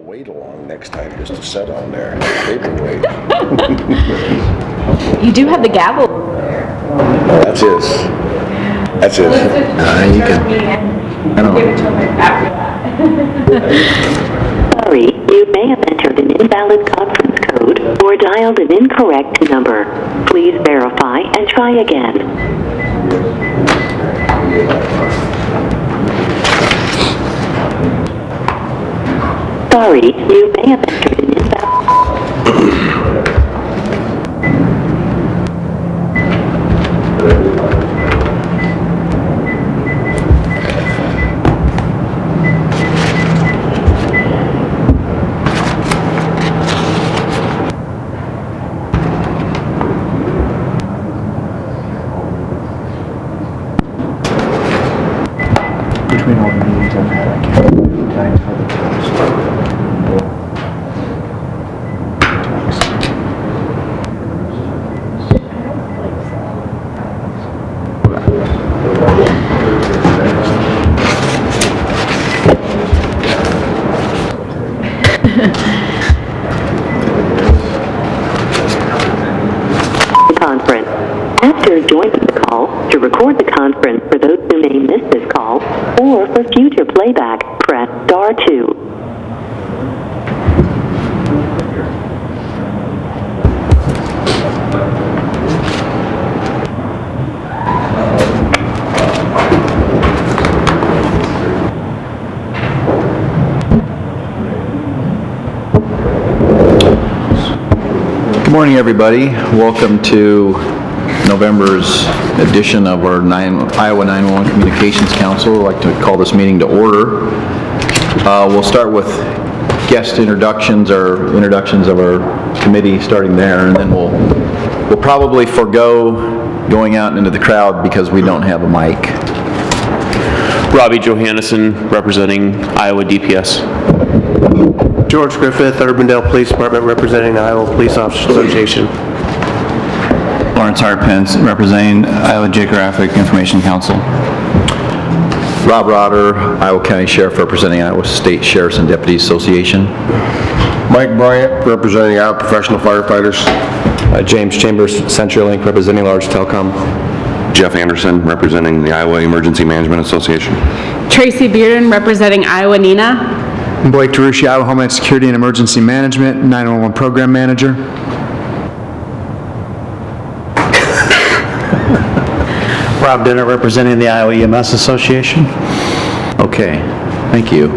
Wait along next time just to sit on there. Paperweight. You do have the gavel. That's his. That's his. You can. I don't Give it to him after that. Sorry, you may have entered an invalid conference code or dialed an incorrect number. Please verify and try again. Sorry, you may have entered an invalid... Between all the meetings I've had, I can't believe the times how the conference. After joining the call, to record the conference for those who may miss this call, or for future playback, press star 2. Good morning, everybody. Welcome to November's edition of our Iowa 911 Communications Council. I'd like to call this meeting to order. We'll start with guest introductions or introductions of our committee, starting there, and then we'll probably forego going out into the crowd because we don't have a mic. Robbie Johannesson, representing Iowa DPS. George Griffith, Urbandale Police Department, representing the Iowa Police Officers Association. Lawrence Hartpence, representing Iowa Geographic Information Council. Rob Rotter, Iowa County Sheriff, representing Iowa State Sheriffs and Deputies Association. Mike Bryant, representing Iowa Professional Firefighters. James Chambers, CenturyLink, representing Large Telecom. Jeff Anderson, representing the Iowa Emergency Management Association. Tracy Bearden, representing Iowa NENA. Blake DeRucci, Iowa Homeland Security and Emergency Management, 911 Program Manager. Rob Dinner, representing the Iowa EMS Association. Okay, thank you.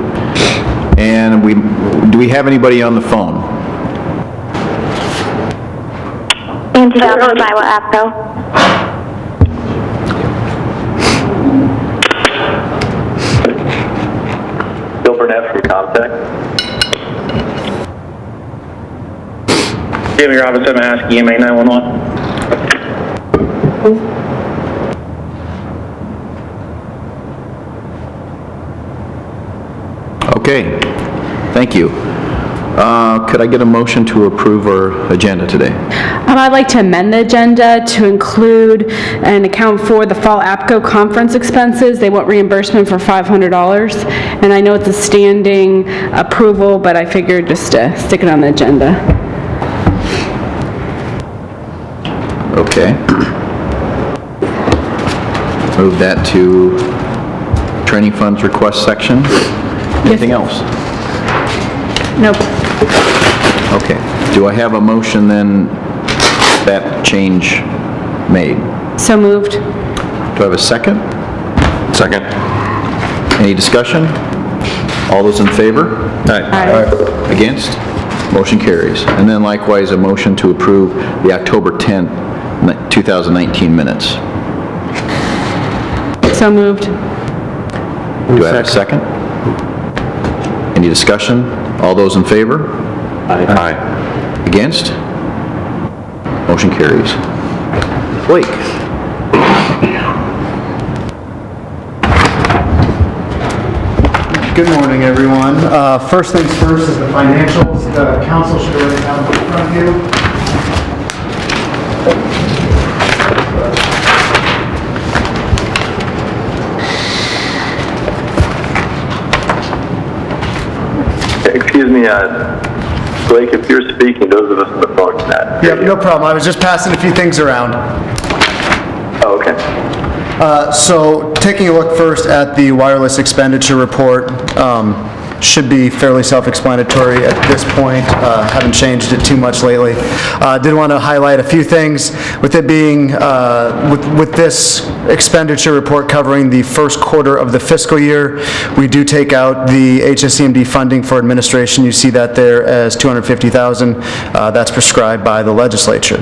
And do we have anybody on the phone? Angie Johnson, Iowa APCO. Bill Burnett from Comtech. Jamie Robinson, Mask, EMA 911. Okay, thank you. Could I get a motion to approve our agenda today? I'd like to amend the agenda to include an account for the Fall APCO conference expenses. They want reimbursement for $500. And I know it's a standing approval, but I figured just to stick it on the agenda. Okay. Move that to training funds request section. Anything else? Nope. Okay. Do I have a motion then, that change made? So moved. Do I have a second? Second. Any discussion? All those in favor? Aye. Against? Motion carries. And then likewise, a motion to approve the October 10th, 2019 minutes. So moved. Do I have a second? Any discussion? All those in favor? Aye. Against? Motion carries. Blake? Good morning, everyone. First things first is the financials. The council should already have them in front of you. Excuse Excuse me, Blake, if you're speaking, those of us on the phone cannot. Yep, no problem. I was just passing a few things around. Oh, okay. So taking a look first at the wireless expenditure report, should be fairly self-explanatory at this point. Haven't changed it too much lately. Did want to highlight a few things with it being, with this expenditure report covering the first quarter of the fiscal year. We do take out the HSCMD funding for administration. You see that there as $250,000. That's prescribed by the legislature.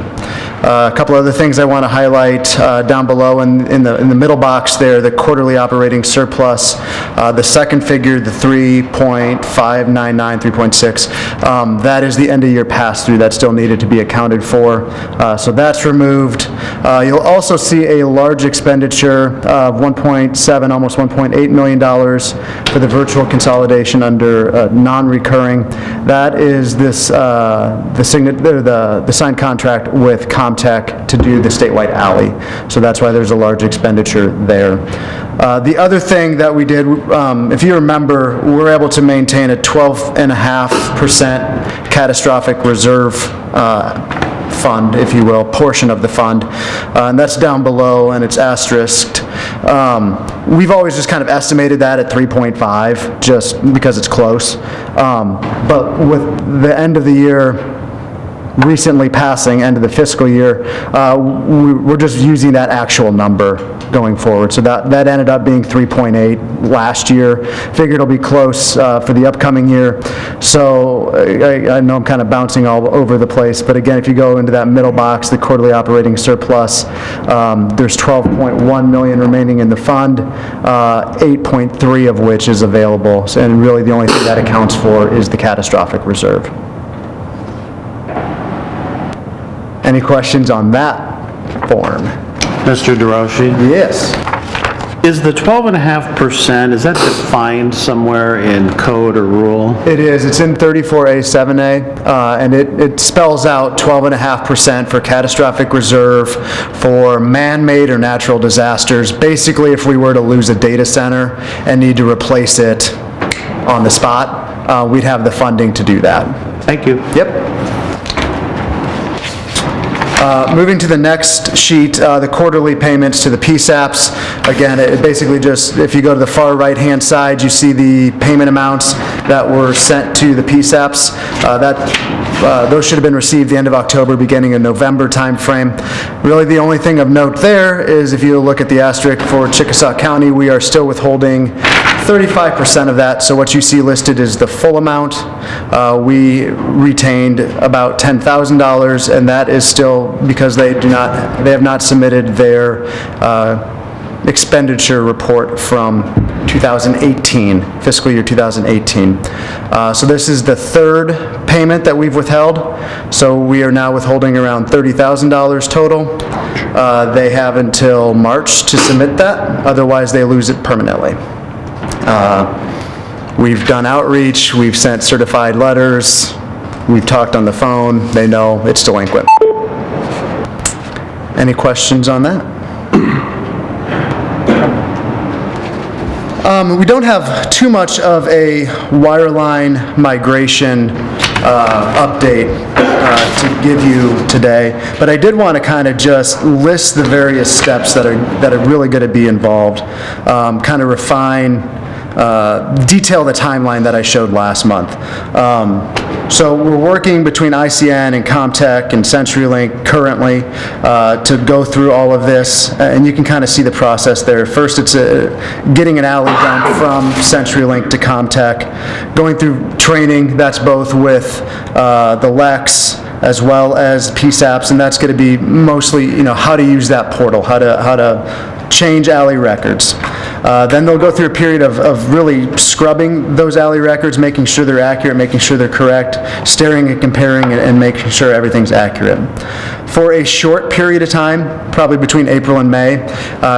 A couple other things I want to highlight down below in the middle box there, the quarterly operating surplus. The second figure, the 3.599, 3.6, that is the end of year pass-through that still needed to be accounted for. So that's removed. You'll also see a large expenditure of 1.7, almost $1.8 million for the virtual consolidation under non-recurring. That is this the signed contract with Comtech to do the statewide alley. So that's why there's a large expenditure there. The other thing that we did, if you remember, we're able to maintain a 12.5% catastrophic reserve fund, if you will, portion of the fund. And that's down below, and it's asterisked. We've always just kind of estimated that at 3.5, just because it's close. But with the end of the year recently passing, end of the fiscal year, we're just using that actual number going forward. So that ended up being 3.8 last year. Figured it'll be close for the upcoming year. So I know I'm kind of bouncing all over the place, but again, if you go into that middle box, the quarterly operating surplus, there's 12.1 million remaining in the fund, 8.3 of which is available. So, and really the only thing that accounts for is the catastrophic reserve. Any questions on that form? Mr. DeRoche, Yes. is the 12.5%, is that defined somewhere in code or rule? It is. It's in 34A7A, and it spells out 12.5% for catastrophic reserve for man-made or natural disasters. Basically, if we were to lose a data center and need to replace it on the spot, we'd have the funding to do that. Thank you. Yep. Moving to the next sheet, the quarterly payments to the PSAPs. Again, it basically just, if you go to the far right-hand side, you see the payment amounts that were sent to the PSAPs. Those should have been received the end of October, beginning of November timeframe. Really, the only thing of note there is if you look at the asterisk for Chickasaw County, we are still withholding 35% of that. So what you see listed is the full amount. We retained about $10,000, and that is still because they have not submitted their expenditure report from 2018, fiscal year 2018. So this is the third payment that we've withheld. So we are now withholding around $30,000 total. They have until March to submit that, otherwise they lose it permanently. We've done outreach, we've sent certified letters, we've talked on the phone, they know it's delinquent. Any questions on that? We don't have too much of a wireline migration update to give you today, but I did want to kind of just list the various steps that are really going to be involved, kind of refine, detail the timeline that I showed last month. So we're working between ICN and Comtech and CenturyLink currently to go through all of this, and you can kind of see the process there. First, it's getting an alley done from CenturyLink to Comtech, going through training. That's both with the LECs as well as PSAPs, and that's going to be mostly, how to use that portal, how to change alley records. Then they'll go through a period of really scrubbing those alley records, making sure they're accurate, making sure they're correct, staring and comparing and making sure everything's accurate. For a short period of time, probably between April and May,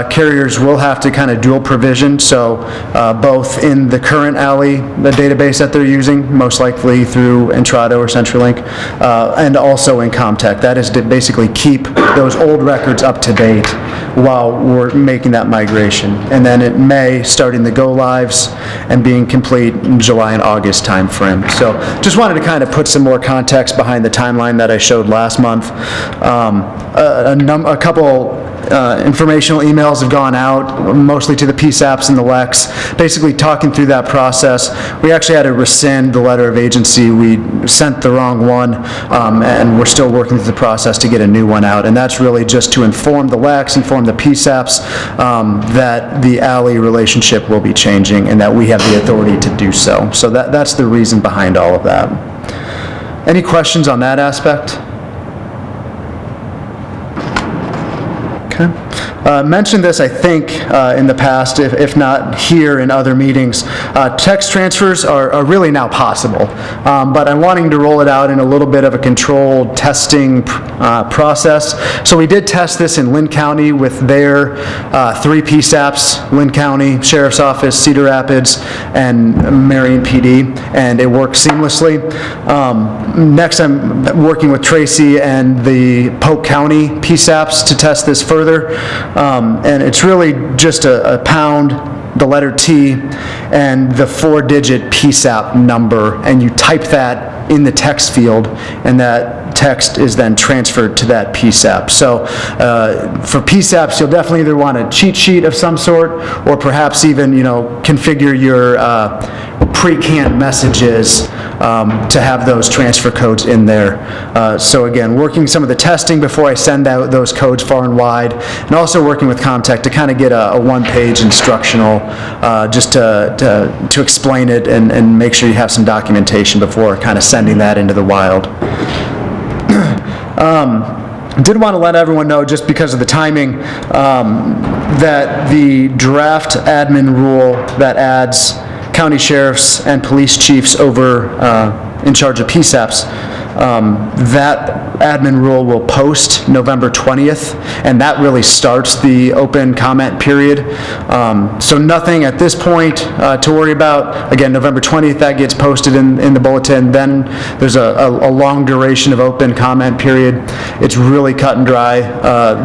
carriers will have to kind of dual provision, so both in the current alley, the database that they're using, most likely through Entrado or CenturyLink, and also in Comtech. That is to basically keep those old records up to date while we're making that migration. And then in May, starting the go-lives and being complete in July and August timeframe. So just wanted to kind of put some more context behind the timeline that I showed last month. A couple informational emails have gone out, mostly to the PSAPs and the LECs, basically talking through that process. We actually had to rescind the letter of agency. We sent the wrong one, and we're still working through the process to get a new one out. And that's really just to inform the LECs, inform the PSAPs that the alley relationship will be changing and that we have the authority to do so. So that's the reason behind all of that. Any questions on that aspect? Mentioned this, I think, in the past, if not here in other meetings. Text transfers are really now possible, but I'm wanting to roll it out in a little bit of a controlled testing process. So we did test this in Lynn County with their 3 PSAPs, Lynn County Sheriff's Office, Cedar Rapids, and Marion PD, and it worked seamlessly. Next, I'm working with Tracy and the Polk County PSAPs to test this further. And it's really just a pound, the letter T, and the 4-digit PSAP number, and you type that in the text field, and that text is then transferred to that PSAP. So for PSAPs, you'll definitely either want a cheat sheet of some sort, or perhaps even, configure your pre-canned messages to have those transfer codes in there. So again, working some of the testing before I send out those codes far and wide, and also working with Comtech to kind of get a one-page instructional just to explain it and make sure you have some documentation before kind of sending that into the wild. Did want to let everyone know, just because of the timing, that the draft admin rule that adds county sheriffs and police chiefs over in charge of PSAPs, that admin rule will post November 20th, and that really starts the open comment period. So nothing at this point to worry about. Again, November 20th, that gets posted in the bulletin. Then there's a long duration of open comment period. It's really cut and dry.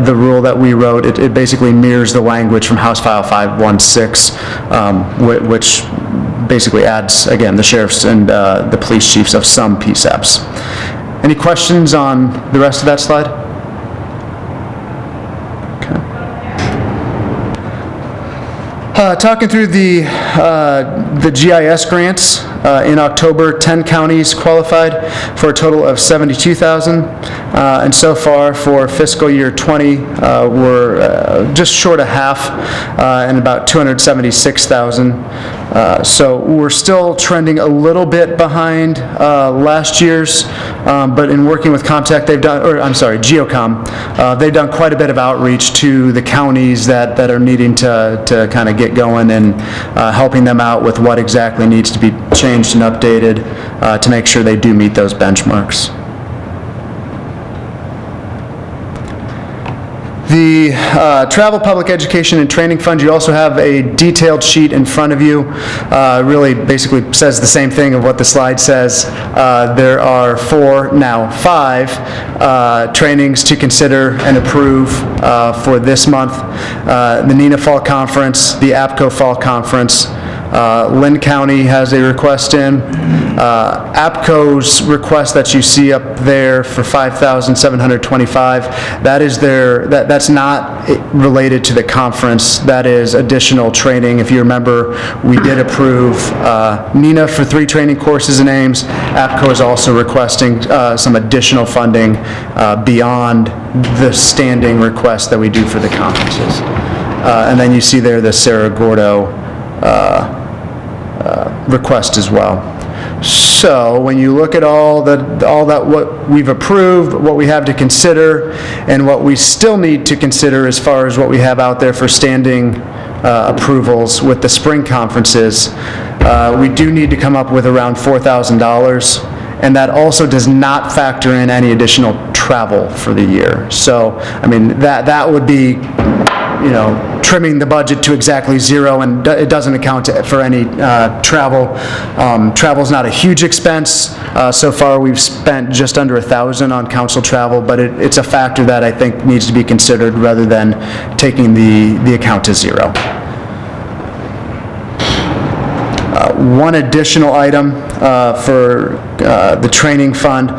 The rule that we wrote, it basically mirrors the language from House File 516, which basically adds, again, the sheriffs and the police chiefs of some PSAPs. Any questions on the rest of that slide? Okay. Talking through the GIS grants, in October, 10 counties qualified for a total of $72,000, and so far for fiscal year 20, we're just short of half, and about $276,000. So we're still trending a little bit behind last year's, but in working with Comtech, GeoCom, they've done quite a bit of outreach to the counties that are needing to kind of get going, and helping them out with what exactly needs to be changed and updated to make sure they do meet those benchmarks. The Travel, Public Education, and Training Fund, you also have a detailed sheet in front of you. Really basically says the same thing of what the slide says. There are 5 trainings to consider and approve for this month. The NENA Fall Conference, the APCO Fall Conference. Lynn County has a request in. APCO's request that you see up there for $5,725, that's not related to the conference. That is additional training. If you remember, we did approve NENA for 3 training courses in Ames. APCO is also requesting some additional funding beyond the standing request that we do for the conferences. And then you see there the Cerro Gordo request as well. So when you look at all that what we've approved, what we have to consider, and what we still need to consider as far as what we have out there for standing approvals with the spring conferences, we do need to come up with around $4,000. and that also does not factor in any additional travel for the year. So, I mean, that would be, you know, trimming the budget to exactly zero, and it doesn't account for any travel. Travel's not a huge expense. So far, we've spent just under $1,000 on council travel, but it's a factor that I think needs to be considered rather than taking the account to zero. One additional item for the training fund.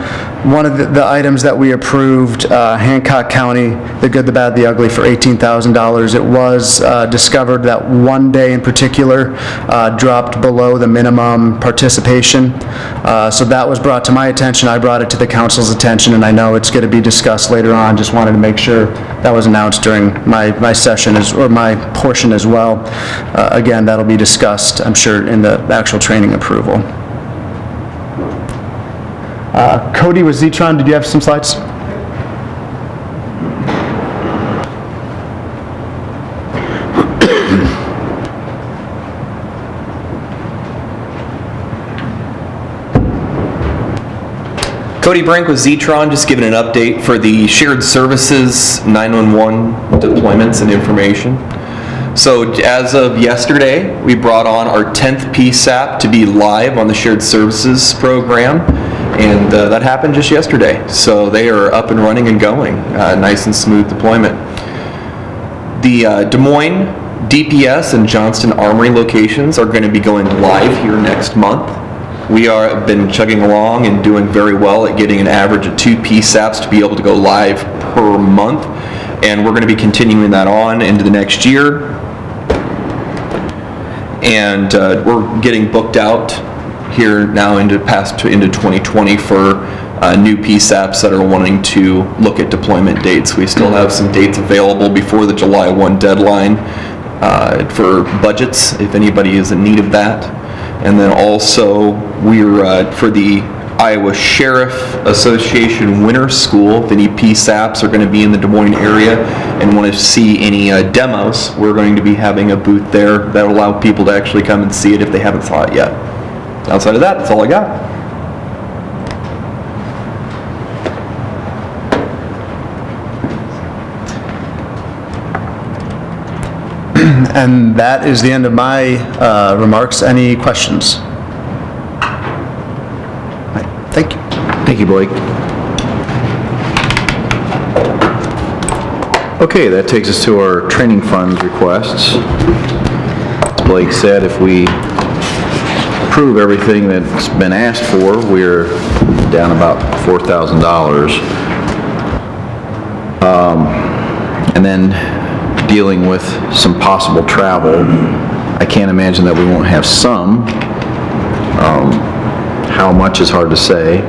One of the items that we approved, Hancock County, the good, the bad, the ugly, for $18,000. It was discovered that one day in particular dropped below the minimum participation. So that was brought to my attention. I brought it to the council's attention, and I know it's going to be discussed later on. Just wanted to make sure that was announced during my session, or my portion as well. Again, that'll be discussed, I'm sure, in the actual training approval. Cody with Zetron, did you have some slides? Cody Brink with Zetron, just giving an update for the shared services 911 deployments and information. So as of yesterday, we brought on our 10th PSAP to be live on the shared services program, and that happened just yesterday. So they are up and running and going, nice and smooth deployment. The Des Moines, DPS, and Johnston Armory locations are going to be going live here next month. We have been chugging along and doing very well at getting an average of 2 PSAPs to be able to go live per month, and we're going to be continuing that on into the next year. And we're getting booked out here now into 2020 for new PSAPs that are wanting to look at deployment dates. We still have some dates available before the July 1 deadline for budgets, if anybody is in need of that. And then also, we're for the Iowa Sheriff Association Winter School, if any PSAPs are going to be in the Des Moines area and want to see any demos, we're going to be having a booth there that will allow people to actually come and see it if they haven't saw it yet. Outside of that, that's all I got. And that is the end of my remarks. Any questions? Thank you. Thank you, Blake. Okay, that takes us to our training fund requests. As Blake said, if we approve everything that's been asked for, we're down about $4,000. And then dealing with some possible travel, I can't imagine that we won't have some. How much is hard to say.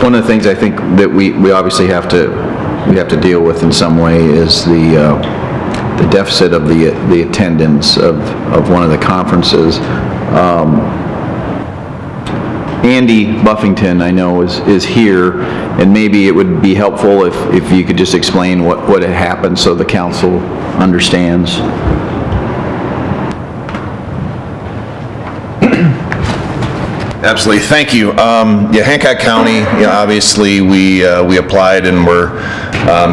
One of the things I think that we obviously have to deal with in some way is the deficit of the attendance of one of the conferences. Andy Buffington, I know, is here, and maybe it would be helpful if you could just explain what had happened so the council understands. Absolutely, thank you. Yeah, Hancock County, obviously we applied and were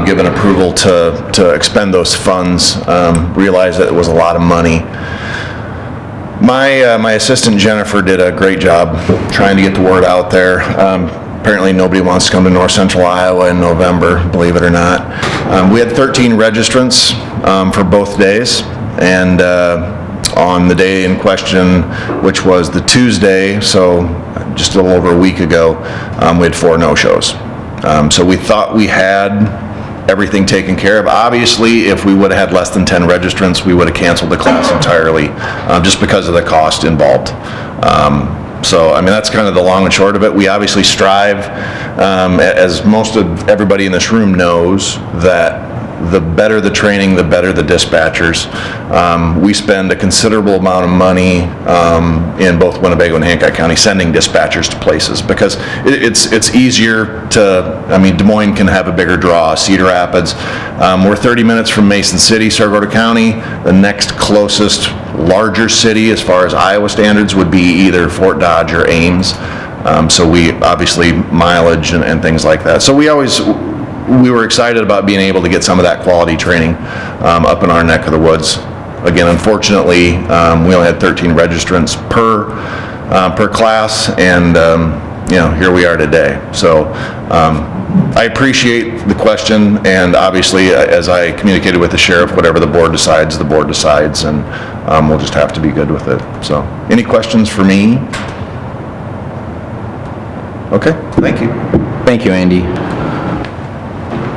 given approval to expend those funds. Realized that it was a lot of money. My assistant Jennifer did a great job trying to get the word out there. Apparently nobody wants to come to North Central Iowa in November, believe it or not. We had 13 registrants for both days, and on the day in question, which was the Tuesday, so just a little over a week ago, we had 4 no-shows. So we thought we had everything taken care of. Obviously, if we would have had less than 10 registrants, we would have canceled the class entirely, just because of the cost involved. So, I mean, that's kind of the long and short of it. We obviously strive, as most of everybody in this room knows, that the better the training, the better the dispatchers. We spend a considerable amount of money in both Winnebago and Hancock County sending dispatchers to places because it's easier to, I mean, Des Moines can have a bigger draw. Cedar Rapids, we're 30 minutes from Mason City, Saragordo County. The next closest larger city as far as Iowa standards would be either Fort Dodge or Ames. So we, obviously, mileage and things like that. So we were excited about being able to get some of that quality training up in our neck of the woods. Again, unfortunately, we only had 13 registrants per class, and here we are today. So I appreciate the question, and obviously, as I communicated with the sheriff, whatever the board decides, and we'll just have to be good with it. So, any questions for me? Okay, thank you. Thank you, Andy.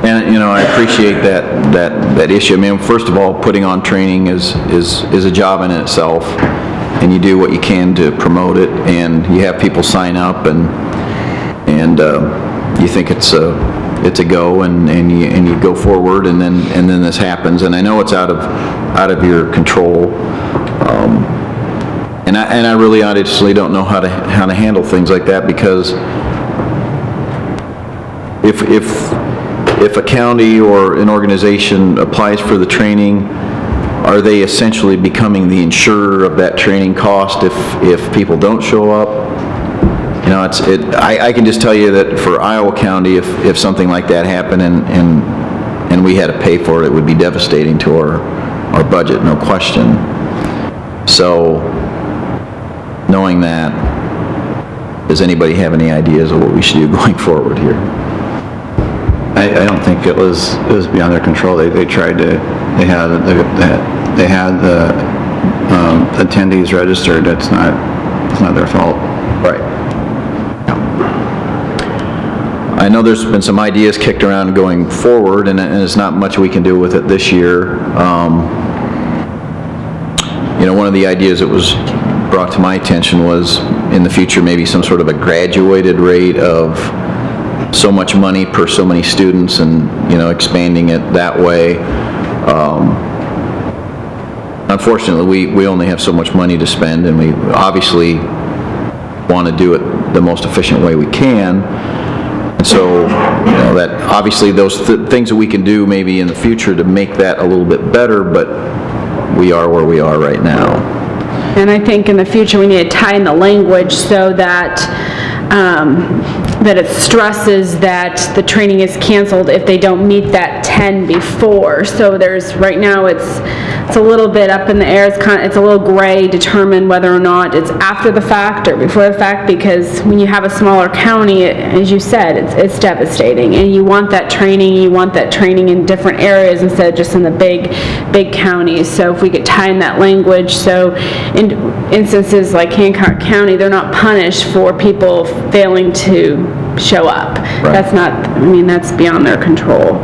And, I appreciate that issue. I mean, first of all, putting on training is a job in itself, and you do what you can to promote it, and you have people sign up, and you think it's a go, and you go forward, and then this happens, and I know it's out of your control, and I really honestly don't know how to handle things like that, because if a county or an organization applies for the training, are they essentially becoming the insurer of that training cost if people don't show up? I can just tell you that for Iowa County, if something like that happened and we had to pay for it, it would be devastating to our budget, no question. So, knowing that, does anybody have any ideas of what we should do going forward here? I don't think it was beyond their control. They tried to, they had the attendees registered. It's not their fault. Right. I know there's been some ideas kicked around going forward, and there's not much we can do with it this year. One of the ideas that was brought to my attention was in the future maybe some sort of a graduated rate of so much money per so many students, and expanding it that way. Unfortunately, we only have so much money to spend, and we obviously want to do it the most efficient way we can. And so, that obviously those things that we can do maybe in the future to make that a little bit better, but we are where we are right now. And I think in the future, we need to tie in the language so that that it stresses that the training is canceled if they don't meet that 10 before. So right now it's a little bit up in the air. It's a little gray, determine whether or not it's after the fact or before the fact, because when you have a smaller county, as you said, it's devastating, and you want that training in different areas instead of just in the big counties. So if we could tie in that language, so in instances like Hancock County, they're not punished for people failing to show up. Right. That's beyond their control.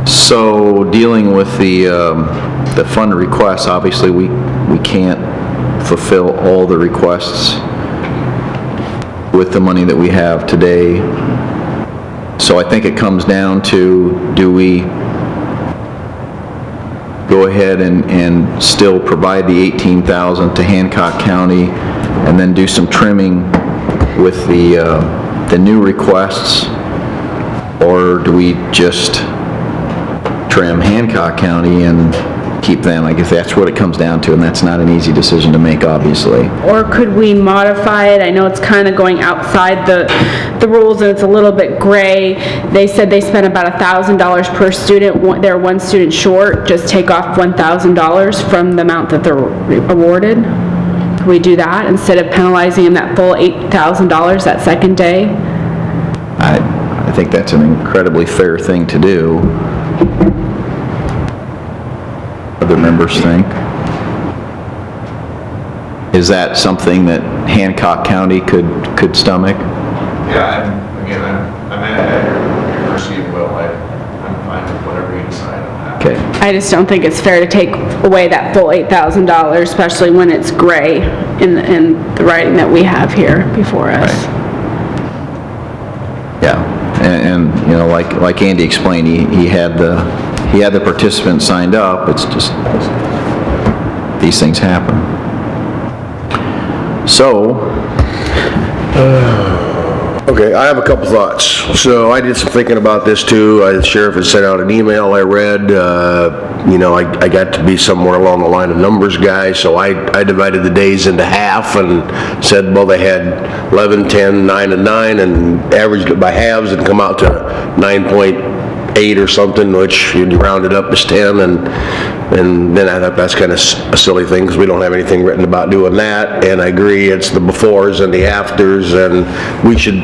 So dealing with the fund requests, obviously we can't fulfill all the requests with the money that we have today. So I think it comes down to, do we go ahead and still provide the $18,000 to Hancock County, and then do some trimming with the new requests, or do we just trim Hancock County and keep them? I guess that's what it comes down to, and that's not an easy decision to make, obviously. Or could we modify it? I know it's kind of going outside the rules, and it's a little bit gray. They said they spent about $1,000 per student. They're one student short. Just take off $1,000 from the amount that they're awarded. Could we do that instead of penalizing them that full $8,000 that second day? I think that's an incredibly fair thing to do. Other members think? Is that something that Hancock County could stomach? Yeah, I'm at University of Will. I'm fine with whatever you decide on that. Okay. I just don't think it's fair to take away that full $8,000, especially when it's gray in the writing that we have here before us. Yeah, and like Andy explained, he had the participants signed up. It's just, these things happen. So, Okay, I have a couple thoughts. So I did some thinking about this too. The sheriff had sent out an email I read. You know, I got to be somewhere along the line of numbers guy, so I divided the days into half and said, well, they had 11, 10, 9, and 9, and averaged it by halves and come out to 9.8 or something, which you round it up as 10, and then I thought that's kind of a silly thing because we don't have anything written about doing that, and I agree it's the befores and the afters, and we should,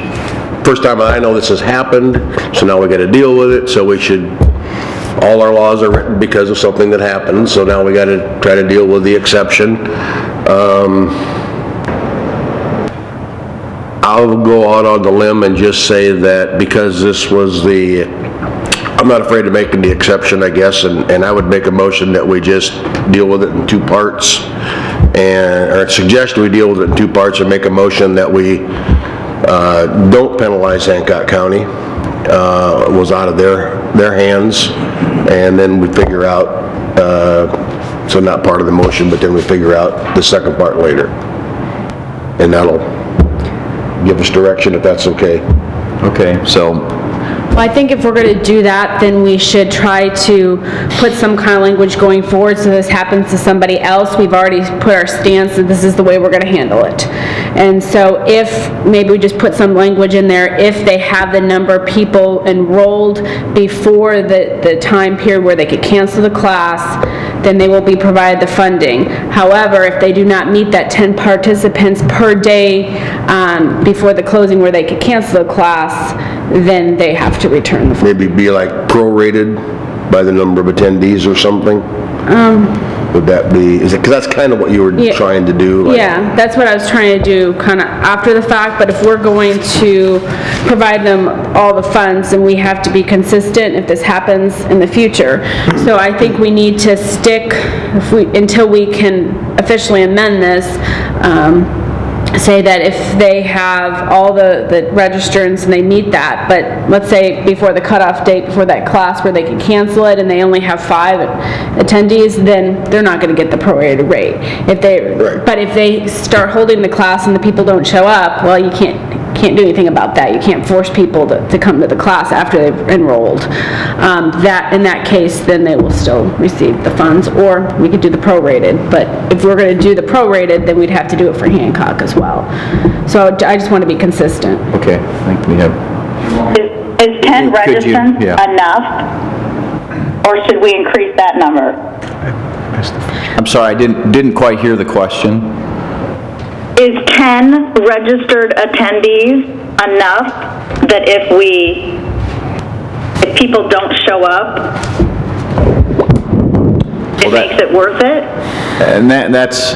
first time I know this has happened, so now we got to deal with it, so we should, all our laws are written because of something that happened, so now we got to try to deal with the exception. I'll go out on the limb and just say that because this was I'm not afraid of making the exception, I guess, and I would make a motion that we just deal with it in two parts, or suggest we deal with it in two parts and make a motion that we don't penalize Hancock County. It was out of their hands, and then we figure out, so not part of the motion, but then we figure out the second part later. And that'll give us direction if that's okay. Okay, so Well, I think if we're going to do that, then we should try to put some kind of language going forward so this happens to somebody else. We've already put our stance that this is the way we're going to handle it. And so if, maybe we just put some language in there, if they have the number of people enrolled before the time period where they could cancel the class, then they will be provided the funding. However, if they do not meet that 10 participants per day before the closing where they could cancel the class, then they have to return the funding. Maybe be like prorated by the number of attendees or something? Would that be, is it, because that's kind of what you were trying to do? Like, yeah, that's what I was trying to do kind of after the fact, but if we're going to provide them all the funds, then we have to be consistent if this happens in the future. So I think we need to stick, until we can officially amend this, say that if they have all the registrants and they meet that, but let's say before the cutoff date, before that class where they can cancel it and they only have 5 attendees, then they're not going to get the prorated rate. But if they start holding the class and the people don't show up, well, you can't do anything about that. You can't force people to come to the class after they've enrolled. In that case, then they will still receive the funds, or we could do the prorated. But if we're going to do the prorated, then we'd have to do it for Hancock as well. So I just want to be consistent. okay, I think we have, Is 10 Could you- registrants yeah. enough? Or should we increase that number? I'm sorry, I didn't quite hear the question. Is 10 registered attendees enough that if people don't show up, it makes it worth it? And that's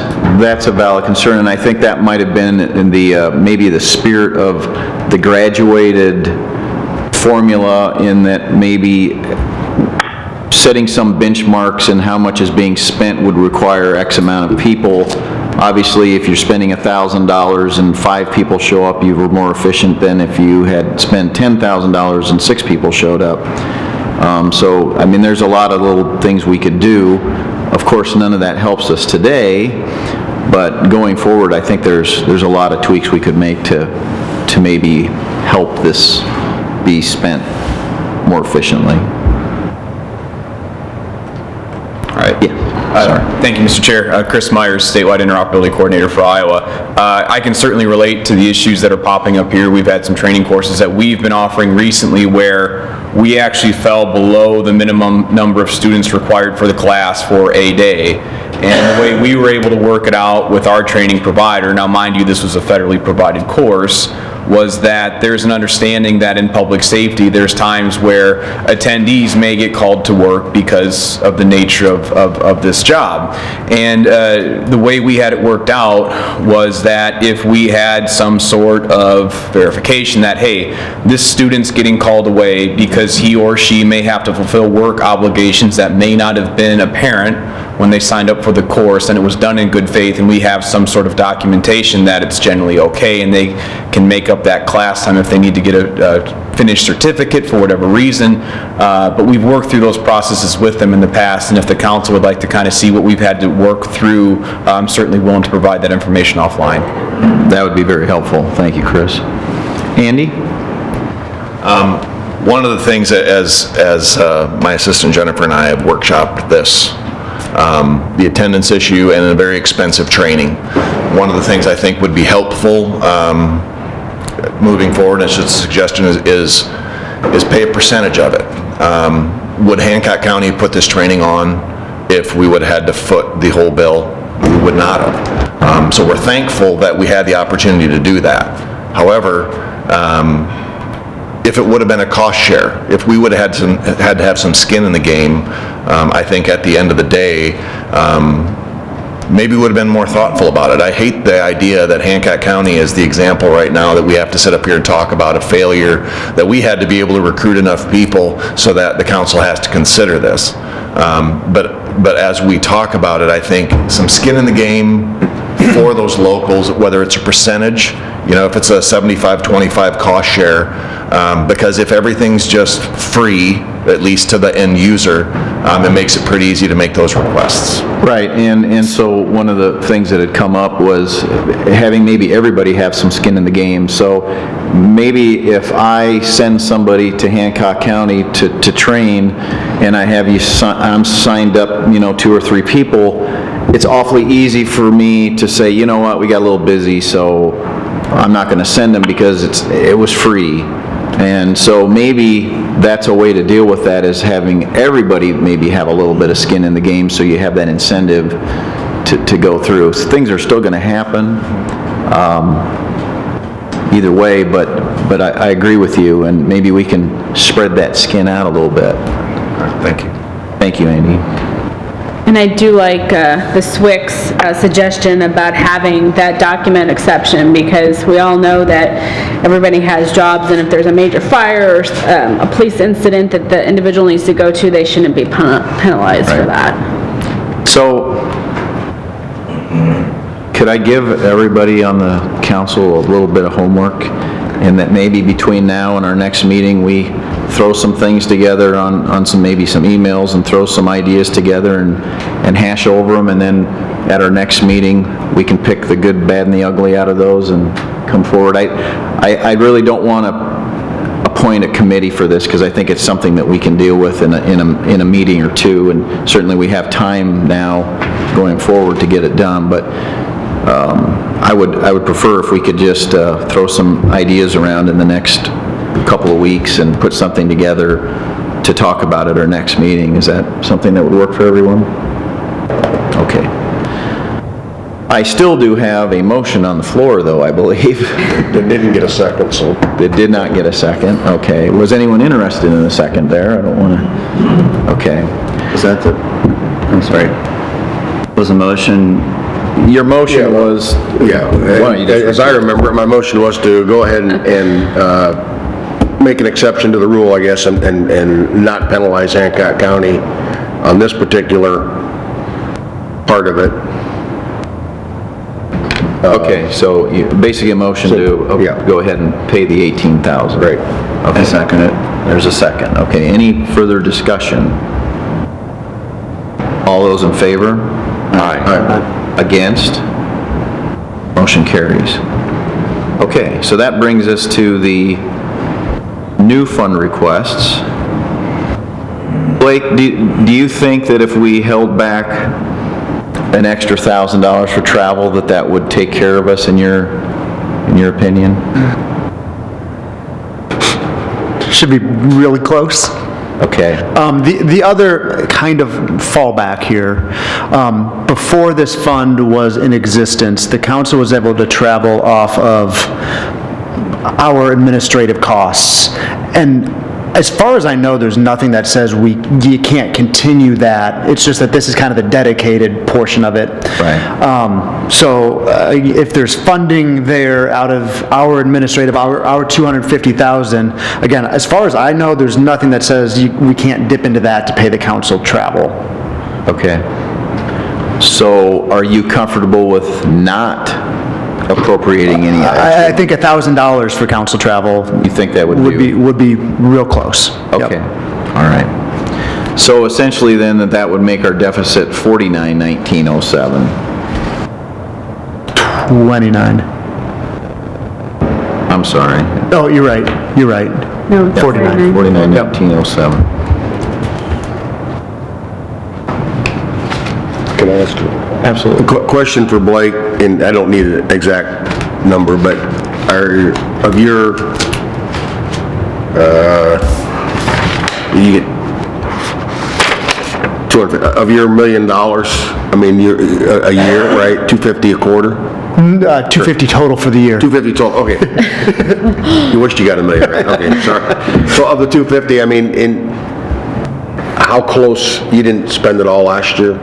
a valid concern, and I think that might have been in the, maybe the spirit of the graduated formula, in that maybe setting some benchmarks and how much is being spent would require X amount of people. Obviously, if you're spending $1,000 and 5 people show up, you were more efficient than if you had spent $10,000 and 6 people showed up. So, I mean, there's a lot of little things we could do. Of course, none of that helps us today, but going forward, I think there's a lot of tweaks we could make to maybe help this be spent more efficiently. All right. Yeah. Sorry. Thank you, Mr. Chair. Chris Myers, Statewide Interoperability Coordinator for Iowa. I can certainly relate to the issues that are popping up here. We've had some training courses that we've been offering recently where we actually fell below the minimum number of students required for the class for a day. And the way we were able to work it out with our training provider, now mind you, this was a federally provided course, was that there's an understanding that in public safety, there's times where attendees may get called to work because of the nature of this job. And the way we had it worked out was that if we had some sort of verification that, hey, this student's getting called away because he or she may have to fulfill work obligations that may not have been apparent when they signed up for the course, and it was done in good faith, and we have some sort of documentation that it's generally okay, and they can make up that class time if they need to get a finished certificate for whatever reason. But we've worked through those processes with them in the past, and if the council would like to kind of see what we've had to work through, I'm certainly willing to provide that information offline. That would be very helpful. Thank you, Chris. Andy? One of the things that as my assistant Jennifer and I have workshopped this, the attendance issue and a very expensive training. One of the things I think would be helpful moving forward, and it's just a suggestion, is pay a percentage of it. Would Hancock County put this training on if we would have had to foot the whole bill? We would not have. So we're thankful that we had the opportunity to do that. However, if it would have been a cost share, if we would have had to have some skin in the game, I think at the end of the day, maybe we would have been more thoughtful about it. I hate the idea that Hancock County is the example right now that we have to sit up here and talk about a failure, that we had to be able to recruit enough people so that the council has to consider this. But as we talk about it, I think some skin in the game for those locals, whether it's a percentage, if it's a 75-25 cost share, because if everything's just free, at least to the end user, it makes it pretty easy to make those requests. Right, and so one of the things that had come up was having maybe everybody have some skin in the game. So maybe if I send somebody to Hancock County to train, and I have I'm signed up, 2 or 3 people, it's awfully easy for me to say, you know what, we got a little busy, so I'm not going to send them because it was free. And so maybe that's a way to deal with that, is having everybody maybe have a little bit of skin in the game, so you have that incentive to go through. So things are still going to happen either way, but I agree with you, and maybe we can spread that skin out a little bit. Thank you. Thank you, Andy. And I do like the SWIC's suggestion about having that document exception, because we all know that everybody has jobs, and if there's a major fire or a police incident that the individual needs to go to, they shouldn't be penalized for that. So, could I give everybody on the council a little bit of homework, and that maybe between now and our next meeting, we throw some things together on maybe some emails, and throw some ideas together and hash over them, and then at our next meeting, we can pick the good, bad, and the ugly out of those and come forward. I really don't want to appoint a committee for this, because I think it's something that we can deal with in a meeting or two, and certainly we have time now going forward to get it done, but I would prefer if we could just throw some ideas around in the next couple of weeks and put something together to talk about at our next meeting. Is that something that would work for everyone? Okay. I still do have a motion on the floor, though, I believe. It didn't get a second, so. It did not get a second, okay. Was anyone interested in a second there? I don't want to, okay. Is that I'm sorry. Was the motion? Your motion was... Yeah, as I remember it, my motion was to go ahead and make an exception to the rule, I guess, and not penalize Hancock County on this particular part of it. Okay, so basically a motion to go ahead and pay the $18,000. Right. Okay. I second it. There's a second. Okay, any further discussion? All those in favor? Aye. Against? Motion carries. Okay, so that brings us to the new fund requests. Blake, do you think that if we held back an extra $1,000 for travel, that would take care of us in your opinion? Should be really close. Okay. The other kind of fallback here, before this fund was in existence, the council was able to travel off of our administrative costs. And as far as I know, there's nothing that says you can't continue that. It's just that this is kind of the dedicated portion of it. Right. So if there's funding there out of our administrative, our $250,000, again, as far as I know, there's nothing that says we can't dip into that to pay the council travel. Okay. So are you comfortable with not appropriating any I think $1,000 for council travel. You think that would be real close. Okay. Yep. All right. So essentially then that would make our deficit $49,1907. 29. I'm I'm sorry. Oh, you're right, you're right. No, 49. 491907. Can I ask you? Absolutely. Question for Blake, and I don't need an exact number, but of your, you get of your $1 million, I mean, a year, right? 250 a quarter? 250 total for the year. 250 total, okay. You wished you got $1 million, right? Okay, sorry. So of the 250, I mean, how close, you didn't spend it all last year?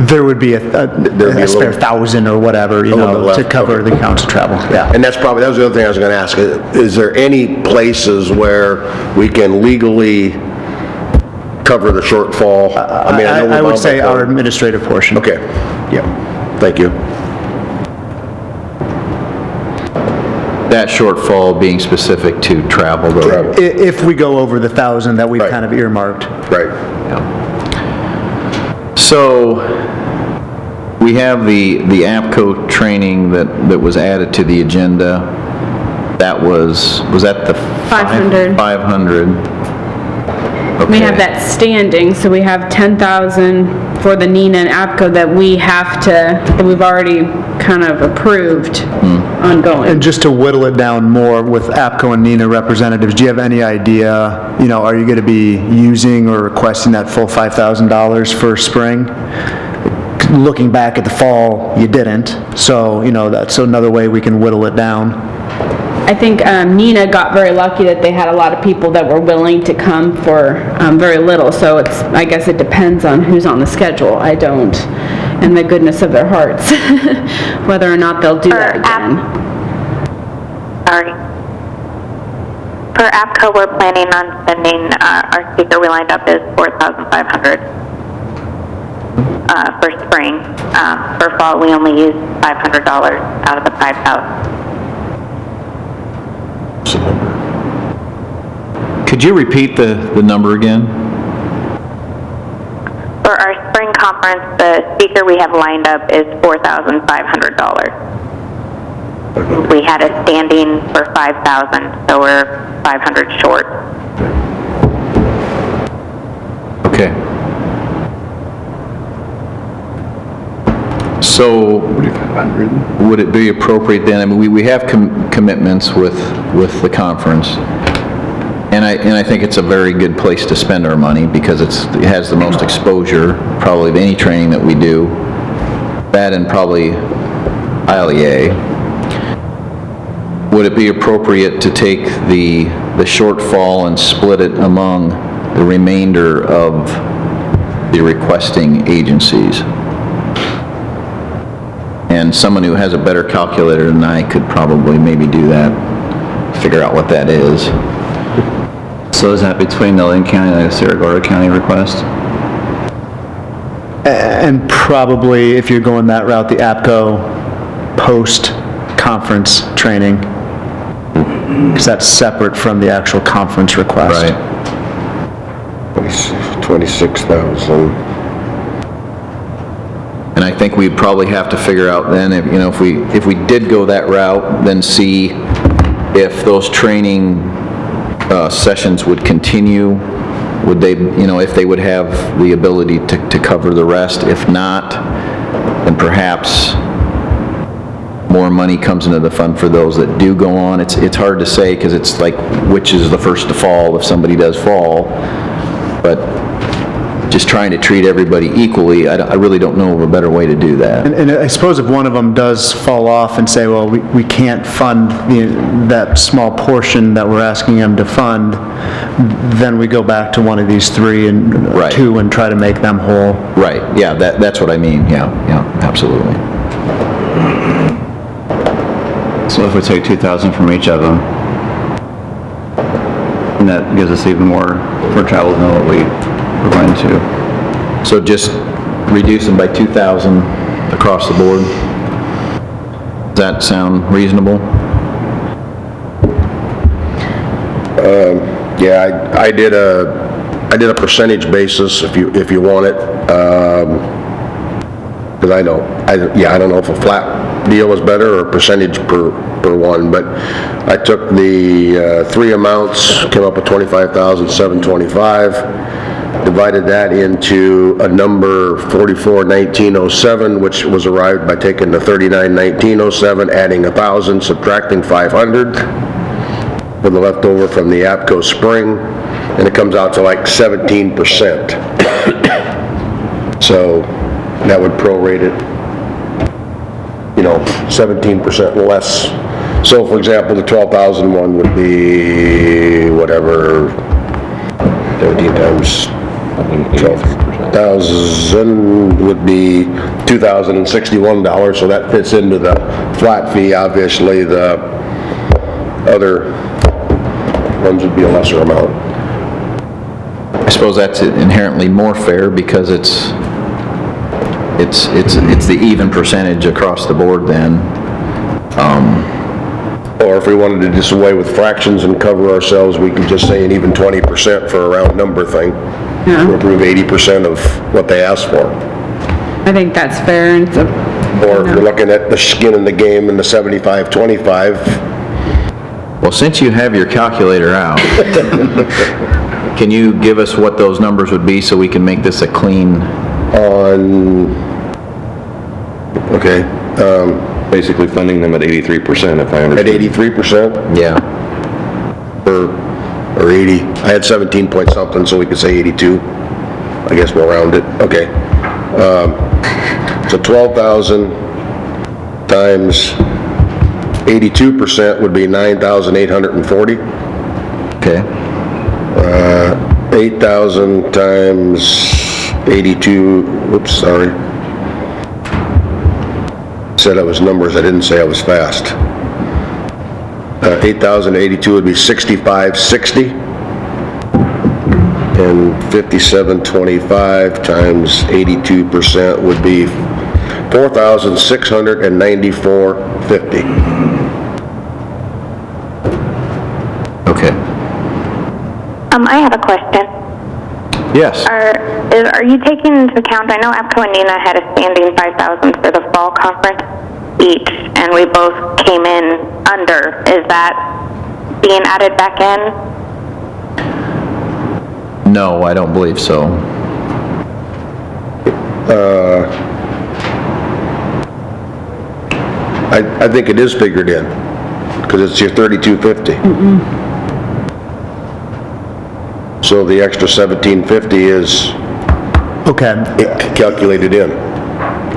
There would be a spare little- 1,000 or whatever, you A little know, bit to left, cover okay. the council travel, yeah. And that was the other thing I was gonna ask. Is there any places where we can legally cover the shortfall? I mean, know we're I would bound say by our code. administrative portion. Okay, Yep. thank you. That shortfall being specific to travel, though. If we go over the 1,000 that we've Right. kind of earmarked. Right. So, we have the APCO training that was added to the agenda. That was that the? 500. 500. We have Okay. that standing, so we have 10,000 for the NINA and APCO that we've already kind of approved ongoing. And just to whittle it down more with APCO and NINA representatives, do you have any idea, you know, are you going to be using or requesting that full $5,000 for spring? Looking back at the fall, you didn't, so, you know, that's another way we can whittle it down. I think NINA got very lucky that they had a lot of people that were willing to come for very little, so I guess it depends on who's on the schedule. I don't, and the goodness of their hearts, whether or not they'll do that again. Sorry. For APCO, we're planning on spending, our speaker we lined up is $4,500 for spring. For fall, we only use $500 out of the $5,000. Could you repeat the number again? For our spring conference, the speaker we have lined up is $4,500. We had a standing for $5,000, so we're $500 short. Okay. So, would it be appropriate then, I mean, we have commitments with the conference, and I think it's a very good place to spend our money because it has the most exposure, probably, of any training that we do, that and probably ILEA. Would it be appropriate to take the shortfall and split it among the remainder of the requesting agencies? And someone who has a better calculator than I could probably maybe do that, figure out what that is. So is that between the Lynn County and the Saragordo County request? And probably, if you're going that route, the APCO post-conference training, because that's separate from the actual conference request. Right. 26,000. And I think we'd probably have to figure out then, if we did go that route, then see if those training sessions would continue, would they, if they would have the ability to cover the rest. If not, then perhaps more money comes into the fund for those that do go on. It's hard to say because it's like, which is the first to fall if somebody does fall, but just trying to treat everybody equally, I really don't know of a better way to do that. And I suppose if one of them does fall off and say, well, we can't fund that small portion that we're asking them to fund, then we go back to one of these three and Right. two and try to make them whole. Right, yeah, that's what I mean, yeah, absolutely. So if we take 2,000 from each of them, and that gives us even more for travel than what we're going to. So just reduce them by 2,000 across the board? Does that sound reasonable? Yeah, I did a percentage basis if you want it, because I don't know if a flat deal was better or percentage per one, but I took the three amounts, came up with $25,725, divided that into a number 441907, which was arrived by taking the 391907, adding 1,000, subtracting 500 for the leftover from the APCO spring, and it comes out to like 17%. So that would prorate it, 17% less. So for example, the 12,001 would be whatever, 17 times 12,000 would be $2,061, so that fits into the flat fee. Obviously, the other ones would be a lesser amount. I suppose that's inherently more fair because it's the even percentage across the board then. Or if we wanted to just away with fractions and cover ourselves, we could just say an even 20% for a round number thing. Yeah. To approve 80% of what they asked for. I think that's fair. And it's Or if you're looking at the skin in the game and the 75-25. Well, since you have your calculator out, can you give us what those numbers would be so we can make this a clean? Okay. Basically funding them at 83%, if I understand. At 83%? Yeah. Or 80. I had 17 point something, so we could say 82. I guess we'll round it. Okay. So 12,000 times 82% would be 9,840. Okay. 8,000 times 82, whoops, sorry. Said I was numbers, I didn't say I was fast. 8,082 would be 6,560. And 5725 times 82% would be 4,694.50. Okay. I have a question. Yes. Are you taking into account, I know APCO and NINA had a standing 5,000 for the fall conference each, and we both came in under. Is that being added back in? No, I don't believe so. I think it is figured in, because it's your 3,250. So the extra 1,750 is Okay. calculated in.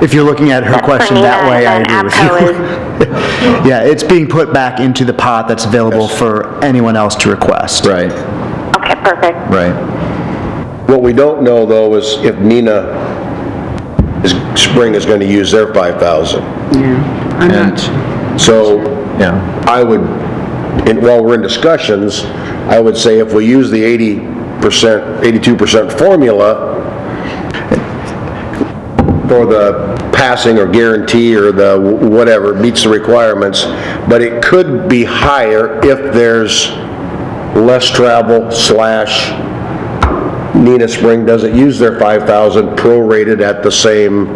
If you're looking at her question that way, I and agree with APCO you. Yeah, it's being put back into the pot that's available for anyone else to request. Right. Okay, perfect. Right. What we don't know, though, is if NINA Spring is going to use their 5,000. yeah, I'm not. So Yeah. I would, while we're in discussions, I would say if we use the 82% formula for the passing or guarantee or the whatever, meets the requirements, but it could be higher if there's less travel / NINA Spring doesn't use their 5,000 prorated at the same.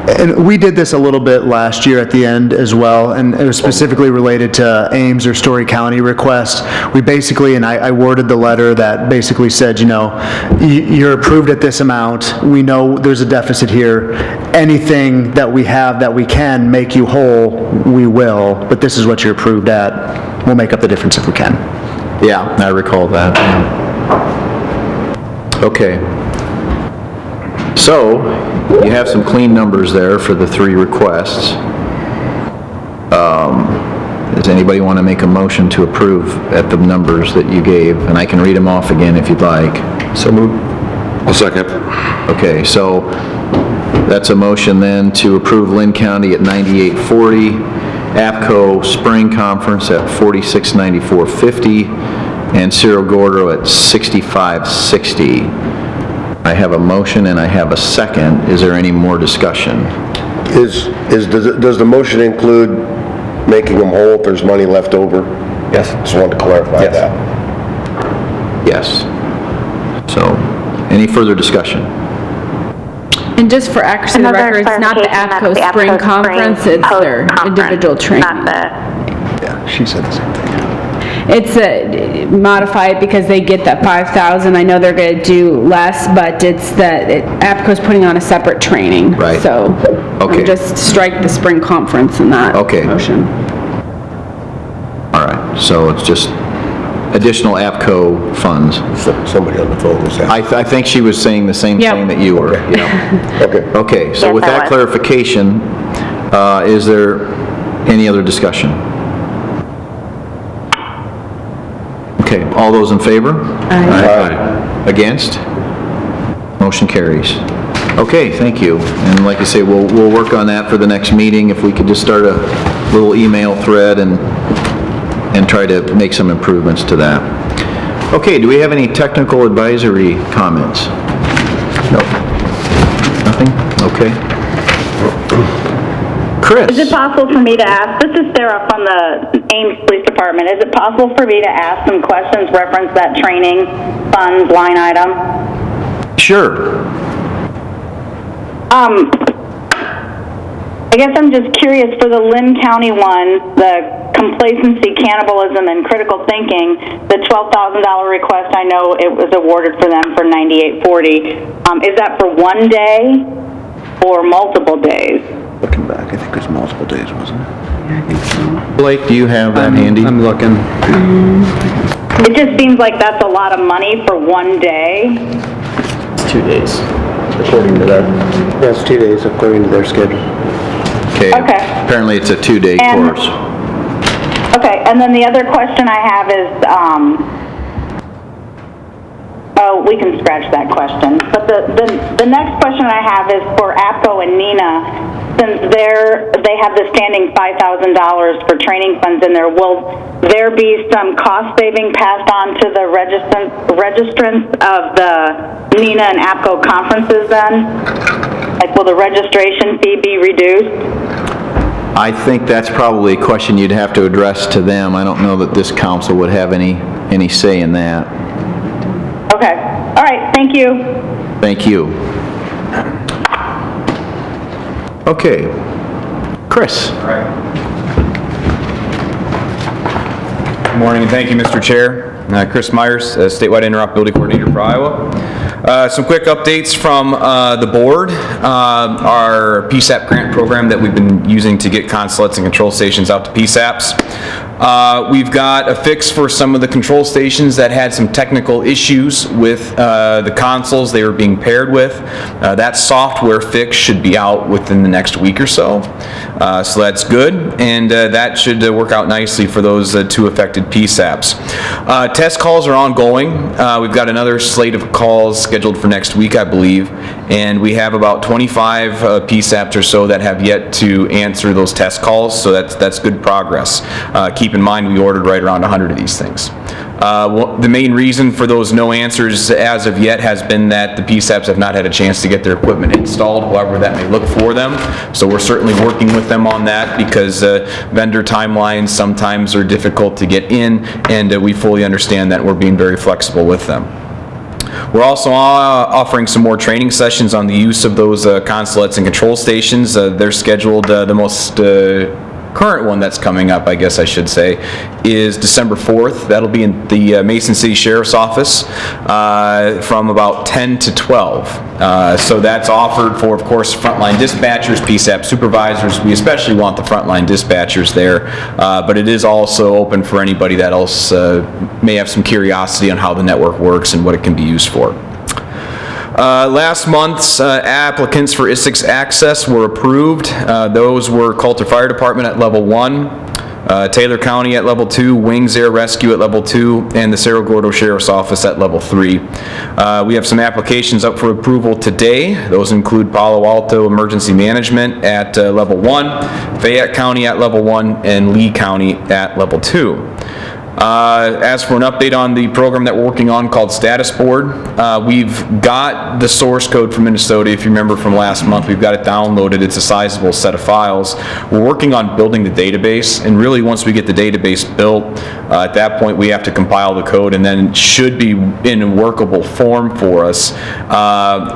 And we did this a little bit last year at the end as well, and it was specifically related to Ames or Story County requests. We basically, and I worded the letter that basically said, you're approved at this amount, we know there's a deficit here, anything that we have that we can make you whole, we will, but this is what you're approved at, we'll make up the difference if we can. Yeah, I recall that. Okay. So, you have some clean numbers there for the three requests. Does anybody want to make a motion to approve at the numbers that you gave? And I can read them off again if you'd like. So moved. I'll second. Okay, so that's a motion then to approve Lynn County at 9840, APCO Spring Conference at 4694.50, and Cerro Gordo at 6560. I have a motion and I have a second. Is there any more discussion? Does the motion include making them whole if there's money left over? Yes. Just wanted to clarify that. Yes. So, any further discussion? And just for accuracy of the Another record, it's not the clarification, APCO that's the Spring APCO Conference, Spring it's their Post-Conference, individual training. Not the, Yeah, she said the same thing. It's a, modified because they get that 5,000, I know they're gonna do less, but it's that, APCO's putting on a separate training. Right. So, Okay. just strike the spring conference in that Okay. motion. All right, so it's just additional APCO funds. Somebody on the phone was asking. I think she was saying the same Yep. thing that you were. Yeah. Okay. Okay, so Yes, with I that was. clarification, is there any other discussion? Okay, all those in favor? Aye. Against? Motion carries. Okay, thank you. And like I say, we'll work on that for the next meeting. If we could just start a little email thread and try to make some improvements to that. Okay, do we have any technical advisory comments? No. Nothing? Okay. Chris? Is it possible for me to ask, this is Sarah from the Ames Police Department, is it possible for me to ask some questions reference that training funds line item? Sure. I guess I'm just curious for the Lynn County one, the complacency, cannibalism, and critical thinking, the $12,000 request, I know it was awarded for them for $98.40. Is that for one day or multiple days? Looking back, I think it was multiple days, wasn't it? Blake, do you have that handy? I'm looking. It just seems like that's a lot of money for one day. It's 2 days, according to that. That's 2 days according to their schedule. Okay. Okay. Apparently it's a 2-day And- course. Okay, and then the other question I have is, oh, we can scratch that question. But the next question I have is for APCO and NINA. Since they have the standing $5,000 for training funds in there, will there be some cost saving passed on to the registrants of the NINA and APCO conferences then? Like, will the registration fee be reduced? I think that's probably a question you'd have to address to them. I don't know that this council would have any say in that. Okay, all right, thank you. Thank you. Okay. Chris? Good morning, and thank you, Mr. Chair. Chris Myers, Statewide Interoperability Coordinator for Iowa. Some quick updates from the board. Our PSAP grant program that we've been using to get consulates and control stations out to PSAPs. We've got a fix for some of the control stations that had some technical issues with the consoles they were being paired with. That software fix should be out within the next week or so. So that's good, and that should work out nicely for those two affected PSAPs. Test calls are ongoing. We've got another slate of calls scheduled for next week, I believe, and we have about 25 PSAPs or so that have yet to answer those test calls, so that's good progress. Keep in mind, we ordered right around 100 of these things. The main reason for those no answers as of yet has been that the PSAPs have not had a chance to get their equipment installed, however that may look for them. So we're certainly working with them on that because vendor timelines sometimes are difficult to get in, and we fully understand that. We're being very flexible with them. We're also offering some more training sessions on the use of those consulates and control stations. They're scheduled, the most current one that's coming up, I guess I should say, is December 4th. That'll be in the Mason City Sheriff's Office from about 10 to 12. So that's offered for, of course, frontline dispatchers, PSAP supervisors. We especially want the frontline dispatchers there, but it is also open for anybody that else may have some curiosity on how the network works and what it can be used for. Last month's applicants for ISIX access were approved. Those were Coulter Fire Department at level 1, Taylor County at level 2, Wings Air Rescue at level 2, and the Cerro Gordo Sheriff's Office at level 3. We have some applications up for approval today. Those include Palo Alto Emergency Management at level 1, Fayette County at level 1, and Lee County at level 2. As for an update on the program that we're working on called Status Board, we've got the source code from Minnesota. If you remember from last month, we've got it downloaded. It's a sizable set of files. We're working on building the database, and really once we get the database built, at that point we have to compile the code, and then it should be in a workable form for us.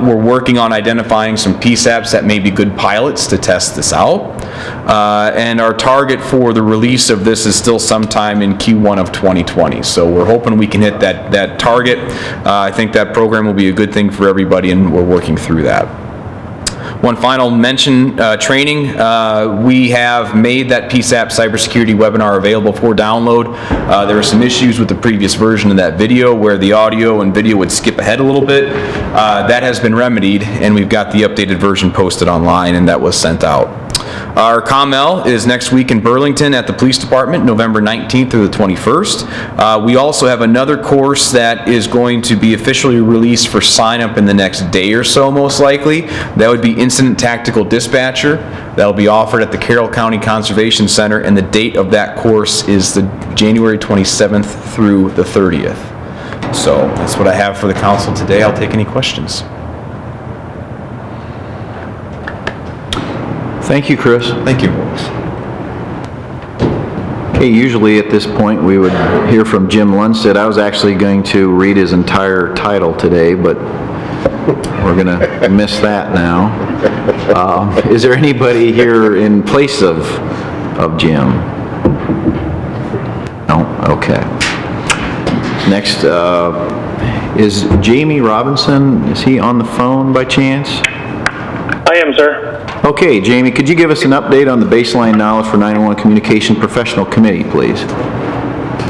We're working on identifying some PSAPs that may be good pilots to test this out. And our target for the release of this is still sometime in Q1 of 2020. So we're hoping we can hit that target. I think that program will be a good thing for everybody, and we're working through that. One final mention, training. We have made that PSAP cybersecurity webinar available for download. There were some issues with the previous version of that video where the audio and video would skip ahead a little bit. That has been remedied, and we've got the updated version posted online, and that was sent out. Our COML is next week in Burlington at the Police Department, November 19th through the 21st. We also have another course that is going to be officially released for sign-up in the next day or so, most likely. That would be Incident Tactical Dispatcher. That will be offered at the Carroll County Conservation Center, and the date of that course is the January 27th through the 30th. So that's what I have for the council today. I'll take any questions. Thank you, Chris. Thank you. Okay, usually at this point, we would hear from Jim Lundstedt. I was actually going to read his entire title today, but we're going to miss that now. Is there anybody here in place of Jim? No? Okay. Next is Jamie Robinson. Is he on the phone by chance? I am, sir. Okay, Jamie, could you give us an update on the baseline knowledge for 911 Communication Professional Committee, please?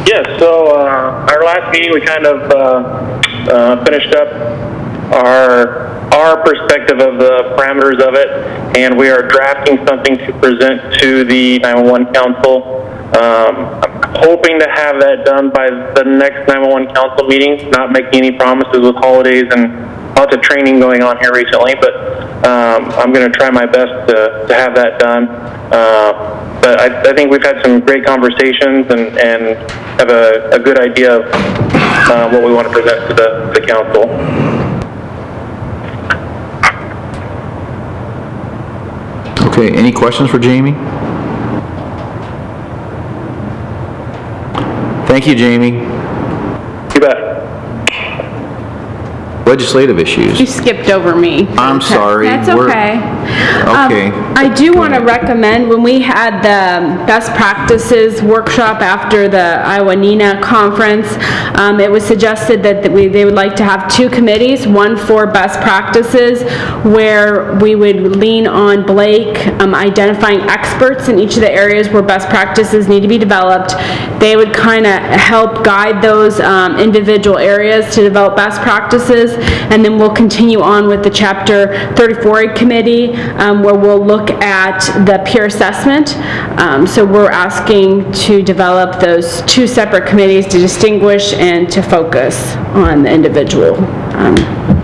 Yes, so our last meeting we kind of finished up our perspective of the parameters of it, and we are drafting something to present to the 911 Council. I'm hoping to have that done by the next 911 Council meeting, not making any promises with holidays and lots of training going on here recently, but I'm going to try my best to have that done. But I think we've had some great conversations and have a good idea of what we want to present to the council. Okay, any questions for Jamie? Thank you, Jamie. You bet. Legislative issues. You skipped over me. I'm sorry. That's okay. Okay. I do want to recommend, when we had the best practices workshop after the Iowa NENA conference, it was suggested that they would like to have two committees, one for best practices, where we would lean on Blake identifying experts in each of the areas where best practices need to be developed. They would kind of help guide those individual areas to develop best practices, and then we'll continue on with the Chapter 34 committee, where we'll look at the peer assessment. So we're asking to develop those two separate committees to distinguish and to focus on the individual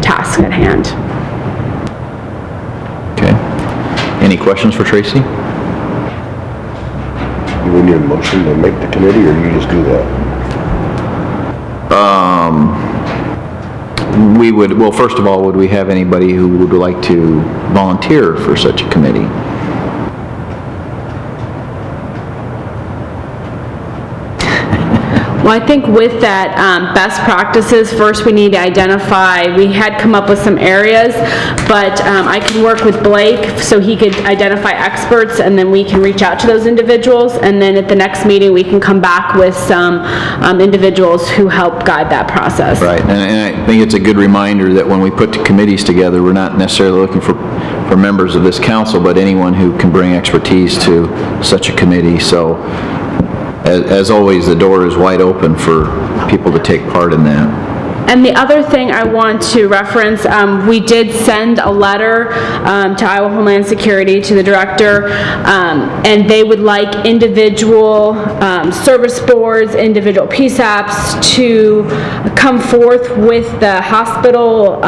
task at hand. Okay. Any questions for Tracy? Do we need a motion to make the committee, or you just do that? We would, well, first of all, would we have anybody who would like to volunteer for such a committee? Well, I think with that best practices, first we need to identify, we had come up with some areas, but I can work with Blake so he could identify experts, and then we can reach out to those individuals, and then at the next meeting we can come back with some individuals who help guide that process. Right, and I think it's a good reminder that when we put committees together, we're not necessarily looking for members of this council, but anyone who can bring expertise to such a committee. So as always, the door is wide open for people to take part in that. And the other thing I want to reference, we did send a letter to Iowa Homeland Security, to the director, and they would like individual service boards, individual PSAPs to come forth with the hospital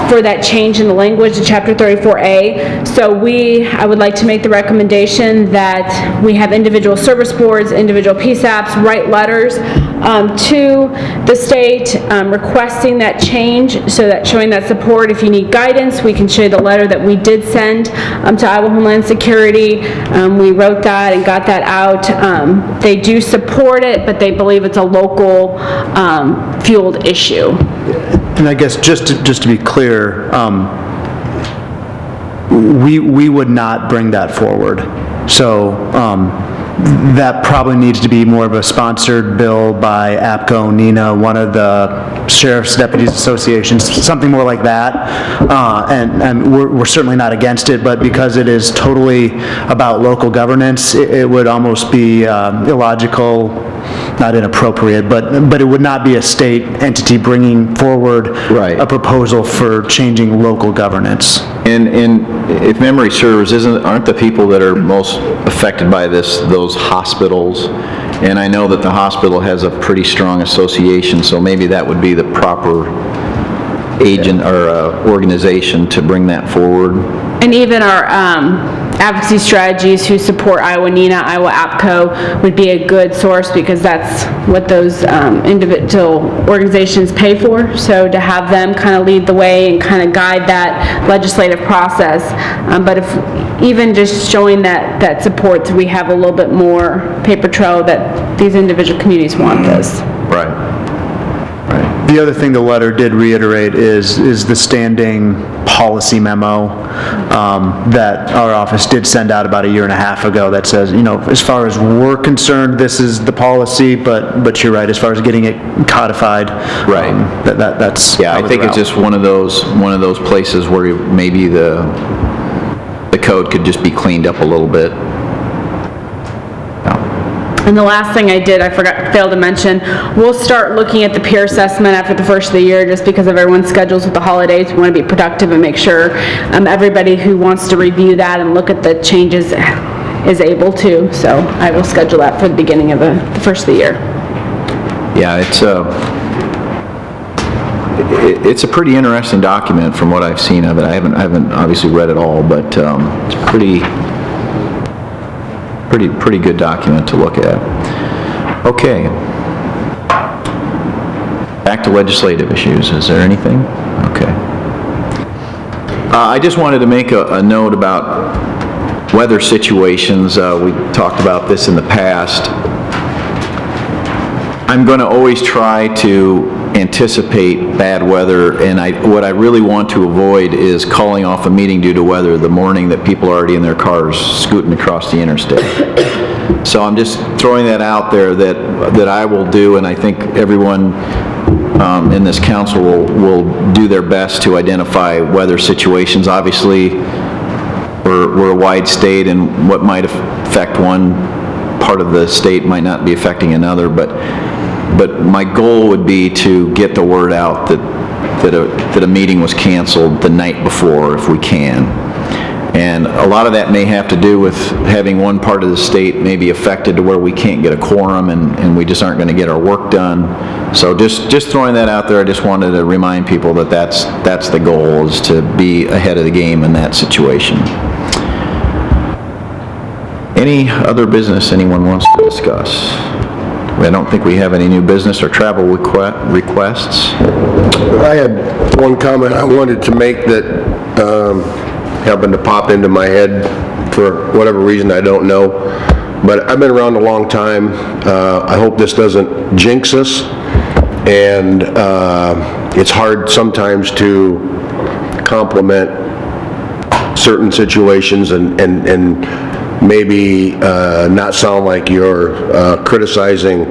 for that change in the language to Chapter 34A. So I would like to make the recommendation that we have individual service boards, individual PSAPs write letters to the state requesting that change, so that showing that support. If you need guidance, we can show you the letter that we did send to Iowa Homeland Security. We wrote that and got that out. They do support it, but they believe it's a local fueled issue. And I guess just to be clear, we would not bring that forward. So that probably needs to be more of a sponsored bill by APCO, NINA, one of the Sheriff's Deputies Associations, something more like that. And we're certainly not against it, but because it is totally about local governance, it would almost be illogical, not inappropriate, but it would not be a state entity bringing forward a proposal for changing local governance. And if memory serves, aren't the people that are most affected by this those hospitals? And I know that the hospital has a pretty strong association, so maybe that would be the proper agent or organization to bring that forward. And even our advocacy strategies who support Iowa NINA, Iowa APCO would be a good source, because that's what those individual organizations pay for. So to have them kind of lead the way and kind of guide that legislative process. But if even just showing that support, we have a little bit more paper trail that these individual communities want this. Right. The other thing the letter did reiterate is the standing policy memo that our office did send out about a year and a half ago that says, as far as we're concerned, this is the policy, but you're right, as far as getting it codified. Right. That's yeah, I think it's just one of those places where maybe the code could just be cleaned up a little bit. And the last thing I failed to mention, we'll start looking at the peer assessment after the first of the year, just because of everyone's schedules with the holidays. We want to be productive and make sure everybody who wants to review that and look at the changes is able to. So I will schedule that for the beginning of the first of the year. Yeah, it's a pretty interesting document from what I've seen of it. I haven't obviously read it all, but it's pretty good document to look at. Okay. Back to legislative issues. Is there anything? Okay. I just wanted to make a note about weather situations. We talked about this in the past. I'm going to always try to anticipate bad weather, and what I really want to avoid is calling off a meeting due to weather the morning that people are already in their cars scooting across the interstate. So I'm just throwing that out there that I will do, and I think everyone in this council will do their best to identify weather situations. Obviously, we're a wide state, and what might affect one part of the state might not be affecting another, but my goal would be to get the word out that a meeting was canceled the night before, if we can. And a lot of that may have to do with having one part of the state maybe affected to where we can't get a quorum and we just aren't going to get our work done. So just throwing that out there, I just wanted to remind people that that's the goal, is to be ahead of the game in that situation. Any other business anyone wants to discuss? I don't think we have any new business or travel requests. I had one comment I wanted to make that happened to pop into my head for whatever reason, I don't know. But I've been around a long time. I hope this doesn't jinx us. And it's hard sometimes to compliment certain situations and maybe not sound like you're criticizing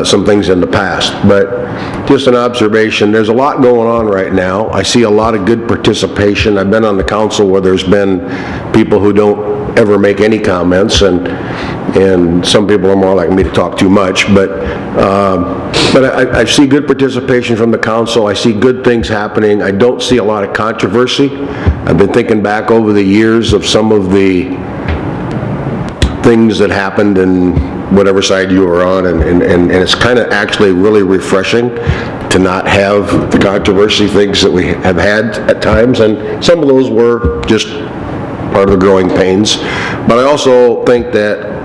some things in the past. But just an observation, there's a lot going on right now. I see a lot of good participation. I've been on the council where there's been people who don't ever make any comments, and and some people are more like me to talk too much, but I see good participation from the council. I see good things happening. I don't see a lot of controversy. I've been thinking back over the years of some of the things that happened in whatever side you were on, and it's kind of actually really refreshing to not have the controversy things that we have had at times, and some of those were just part of the growing pains. But I also think that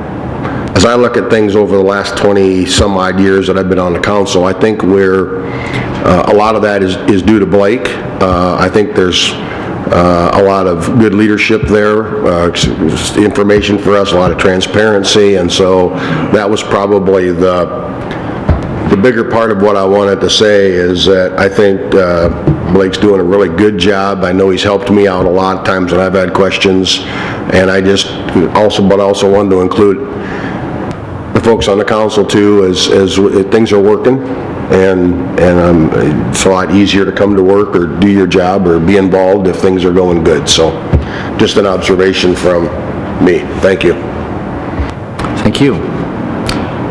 as I look at things over the last 20 some odd years that I've been on the council, I think a lot of that is due to Blake. I think there's a lot of good leadership there, information for us, a lot of transparency, and so that was probably the bigger part of what I wanted to say is that I think Blake's doing a really good job. I know he's helped me out a lot of times when I've had questions, and I just also wanted to include the folks on the council too, as things are working, and it's a lot easier to come to work or do your job or be involved if things are going good. So just an observation from me. Thank you. Thank you.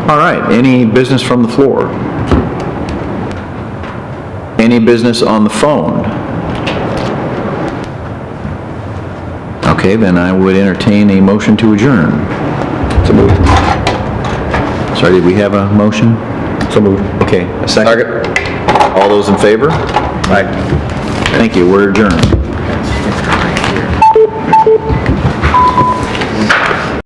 All right, any business from the floor? Any business on the phone? Okay, then I would entertain a motion to adjourn. So moved. Sorry, did we have a motion? So moved. Okay, a second? Second. All those in favor? Aye. Thank you, we're adjourned.